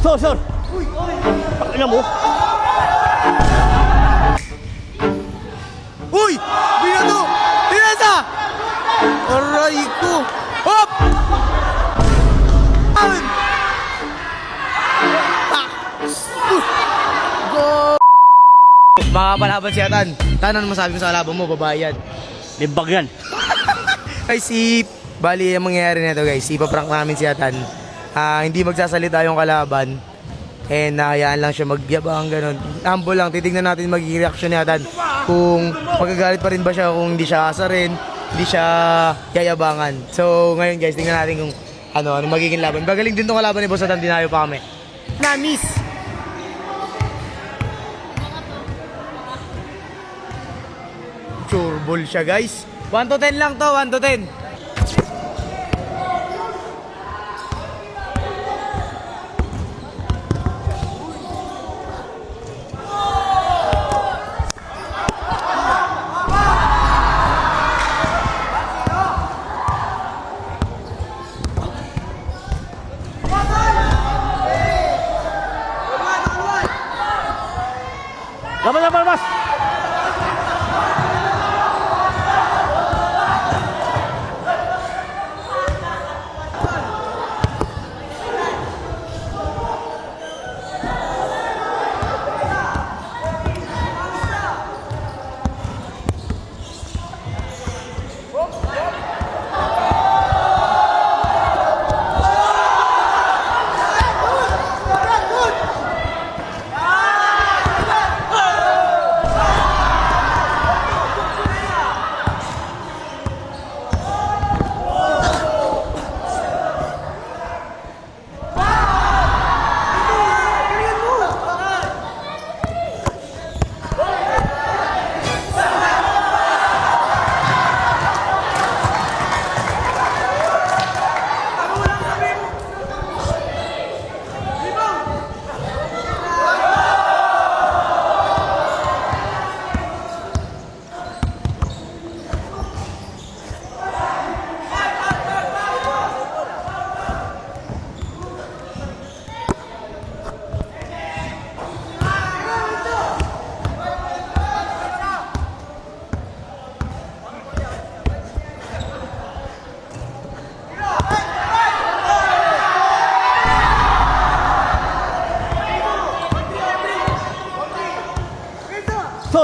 Sir! Pakina mo! Uy! Binato! Pinesa! Aray ko! Hop! Amin! Go! Makapalaban si Atan. Tan, ano masabi mo sa kalaban mo? Babae yan. Limbag yan. Ay, bali, ang mangyayari nito guys, ipaprank namin si Atan. Hindi magsasalita yung kalaban. And hayaan lang siya magyabang ganun. Humble lang, titignan natin magiging reaction ni Atan. Kung magagalit pa rin ba siya, kung hindi siya asarin, hindi siya yayabangan. So ngayon guys, tingnan natin kung ano magiging laban. Bagaling din tong kalaban ni Boss Atan, dinayo pa kami. Namis! Sure ball siya guys. 1 to 10 lang to, 1 to 10. Labas!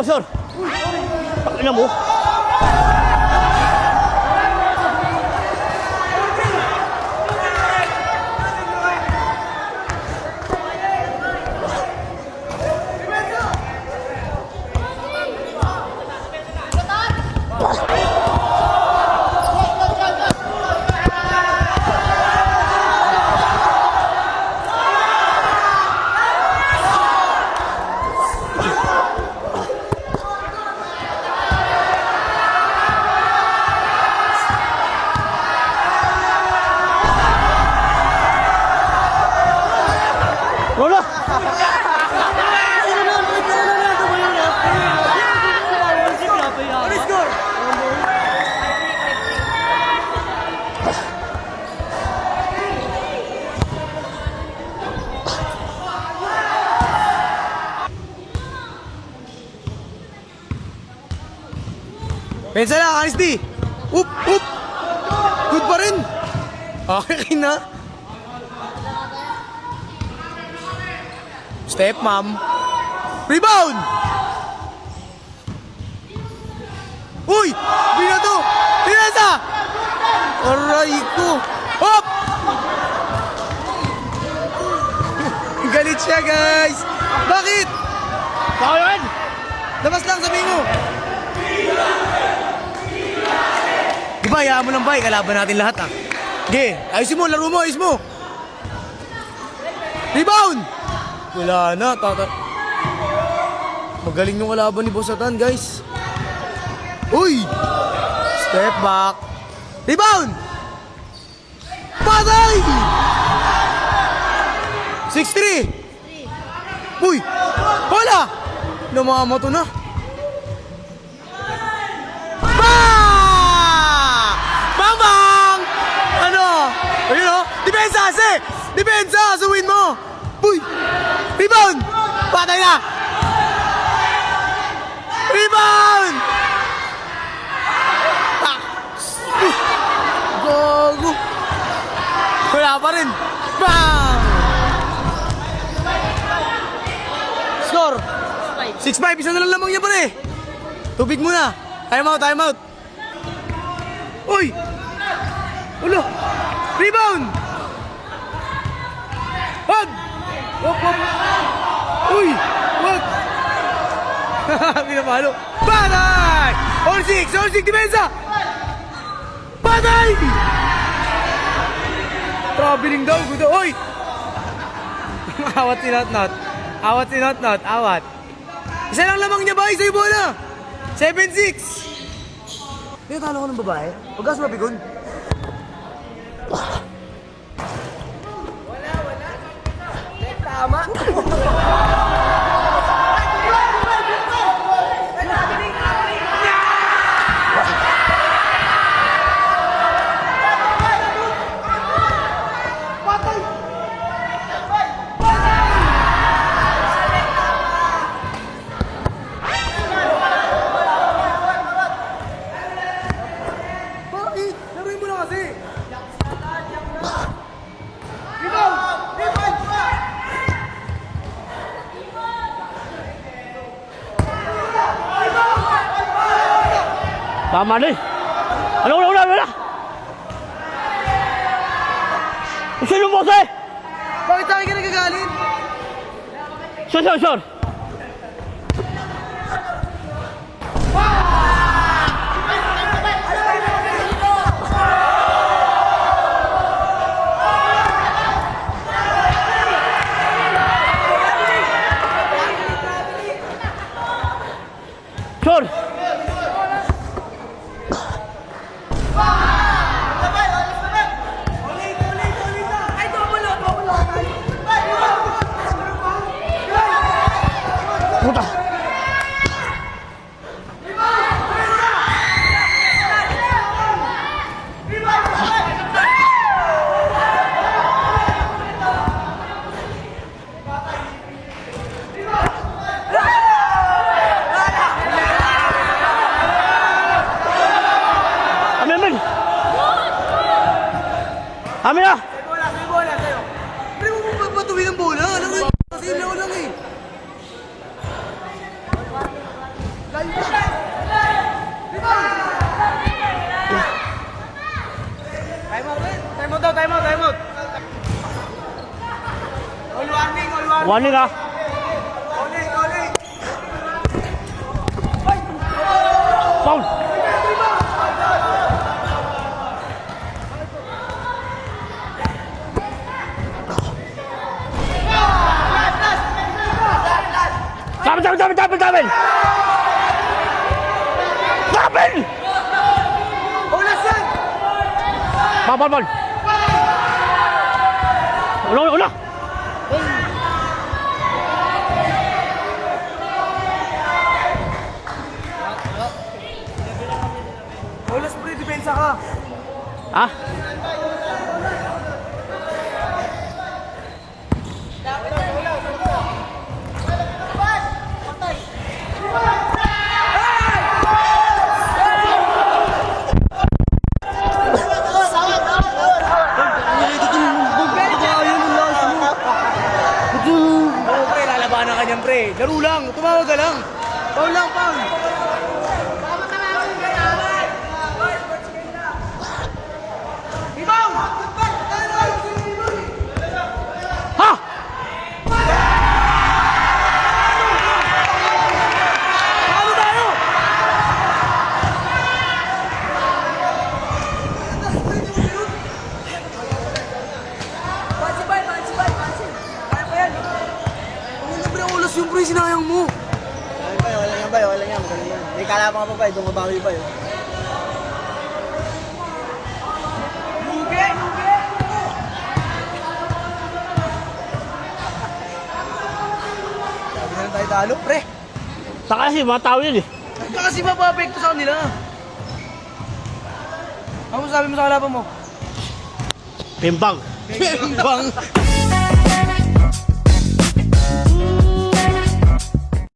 Sir! Pakina mo! Lola! Pensa lang, honesty! Up! Good pa rin! Okay na! Step, ma'am. Rebound! Uy! Binato! Pinesa! Aray ko! Hop! Galit siya, guys! Bakit? Pakiyan! Labas lang, sabihin mo! Diba, hayaan mo lang ba? Kalaban natin lahat, ah. Sige, ayusin mo, laro mo, ayos mo! Rebound! Wala na, magaling yung kalaban ni Boss Atan, guys. Uy! Step back. Rebound! Patay! 6-3! Uy! Wala! Namamato na. Bang! Ano? Ayun o! Depensa! Depensa! Suwin mo! Uy! Patay na! Rebound! Gogo! Wala pa rin. Bang! Score! 6-5. Isa na lang lamang niya pare. Tubig muna. Time out, time out. Uy! Ulo! Rebound! Wag! Wag, wag! Uy! Wag! Pinapalo. Patay! All six! Depensa! Patay! Traveling daw. Gusto. Uy! Awat si Not. Awat si Not. Awat. Isa lang lamang niya ba? Isa yung bola. 7-6. Tinatalo ko ng babae. Pagkas mabigon. Tama. Bakit? Laruin mo na kasi. Tama din. Wala. Sino mo kasi? Bakit tayo ka nagagalit? Sure. Sure. Puta. Amin na! Sa'yo bola, sa'yo. Pero mo papatuloy ng bola. Alam mo, kasi ilaw lang eh. Layo ka. Time out. All warning. Warning ah. Calling. Foul. Tapin! Olas yan! Bal. Ulo. Olas pre, depensa ka. Ah? Pre, lalabanan ka niyan pre. Laro lang, tumawag ka lang. Foul lang, pang. Ha? Ano tayo? Ang pre, olas yung pre, sinayang mo. Wala yan. Magaling yan. May kalabang ka pa ba? Doon mabawi ba yun? Sabi na lang tayo talo, pre. Taka kasi mga tao yun eh. Kasi mapapekto sa kanila. Ano sabi mo sa kalaban mo? Pimbang. Bang!